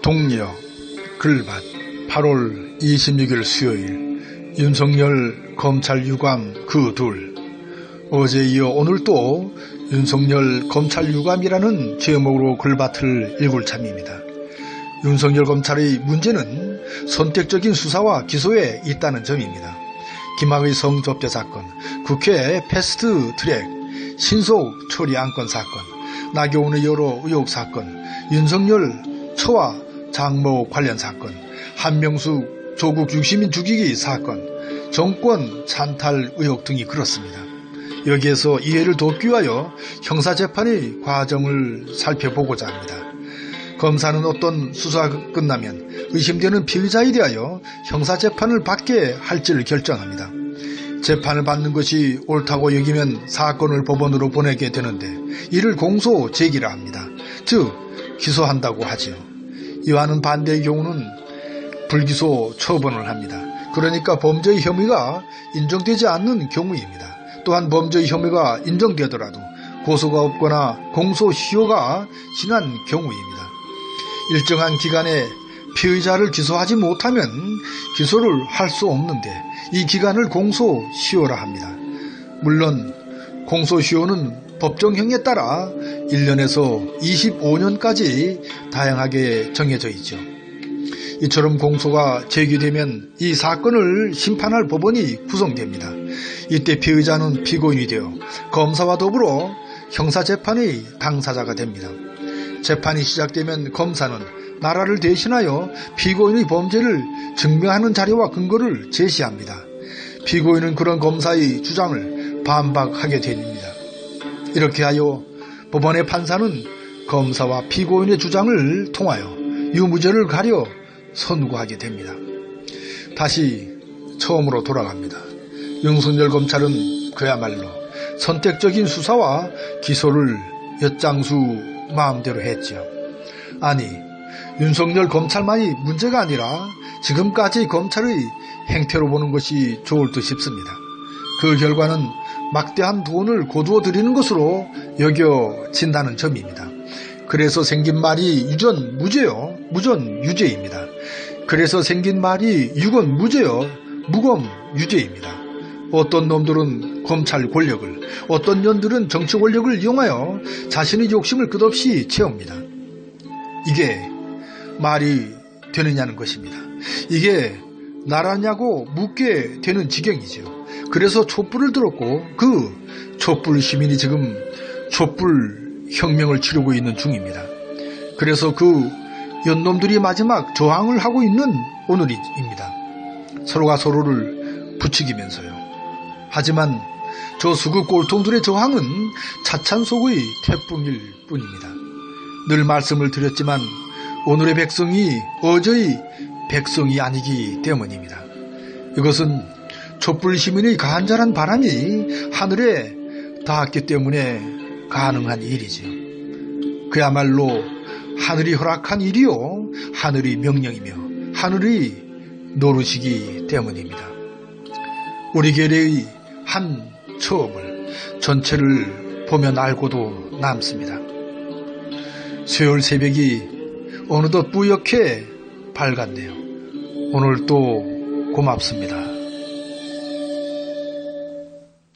동력 글밭 8월 26일 수요일 윤석열 검찰 유감 그 둘. 어제 이어 오늘 또 윤석열 검찰 유감이라는 제목으로 글밭을 읽을 참입니다. 윤석열 검찰의 문제는 선택적인 수사와 기소에 있다는 점입니다. 김학의 성접대 사건, 국회 패스트트랙, 신속 처리 안건 사건, 나경원의 여러 의혹 사건, 윤석열 처와 장모 관련 사건, 한명숙 조국 유시민 죽이기 사건, 정권 찬탈 의혹 등이 그렇습니다. 여기에서 이해를 돕기 위하여 형사재판의 과정을 살펴보고자 합니다. 검사는 어떤 수사가 끝나면 의심되는 피의자에 대하여 형사재판을 받게 할지를 결정합니다. 재판을 받는 것이 옳다고 여기면 사건을 법원으로 보내게 되는데 이를 공소 제기라 합니다. 즉 기소한다고 하지요. 이와는 반대의 경우는 불기소 처분을 합니다. 그러니까 범죄의 혐의가 인정되지 않는 경우입니다. 또한 범죄의 혐의가 인정되더라도 고소가 없거나 공소시효가 지난 경우입니다. 일정한 기간에 피의자를 기소하지 못하면 기소를 할 수 없는데 이 기간을 공소시효라 합니다. 물론 공소시효는 법정형에 따라 1년에서 25년까지 다양하게 정해져 있죠. 이처럼 공소가 제기되면 이 사건을 심판할 법원이 구성됩니다. 이때 피의자는 피고인이 되어 검사와 더불어 형사재판의 당사자가 됩니다. 재판이 시작되면 검사는 나라를 대신하여 피고인의 범죄를 증명하는 자료와 근거를 제시합니다. 피고인은 그런 검사의 주장을 반박하게 됩니다. 이렇게 하여 법원의 판사는 검사와 피고인의 주장을 통하여 유무죄를 가려 선고하게 됩니다. 다시 처음으로 돌아갑니다. 윤석열 검찰은 그야말로 선택적인 수사와 기소를 엿장수 마음대로 했지요. 아니, 윤석열 검찰만이 문제가 아니라 지금까지 검찰의 행태로 보는 것이 좋을 듯 싶습니다. 그 결과는 막대한 돈을 거두어 들이는 것으로 여겨진다는 점입니다. 그래서 생긴 말이 유전 무죄요, 무전 유죄입니다. 그래서 생긴 말이 유건 무죄요, 무검 유죄입니다. 어떤 놈들은 검찰 권력을, 어떤 년들은 정치 권력을 이용하여 자신의 욕심을 끝없이 채웁니다. 이게 말이 되느냐는 것입니다. 이게 나라냐고 묻게 되는 지경이죠. 그래서 촛불을 들었고 그 촛불 시민이 지금 촛불 혁명을 치르고 있는 중입니다. 그래서 그 연놈들이 마지막 저항을 하고 있는 오늘입니다. 서로가 서로를 부추기면서요. 하지만 저 수구 꼴통들의 저항은 차찬속의 태풍일 뿐입니다. 늘 말씀을 드렸지만 오늘의 백성이 어제의 백성이 아니기 때문입니다. 이것은 촛불 시민의 간절한 바람이 하늘에 닿았기 때문에 가능한 일이지요. 그야말로 하늘이 허락한 일이요, 하늘의 명령이며 하늘의 노릇이기 때문입니다. 우리 계례의 한 처음을 전체를 보면 알고도 남습니다. 수요일 새벽이 어느덧 뿌옇게 밝았네요. 오늘도 고맙습니다.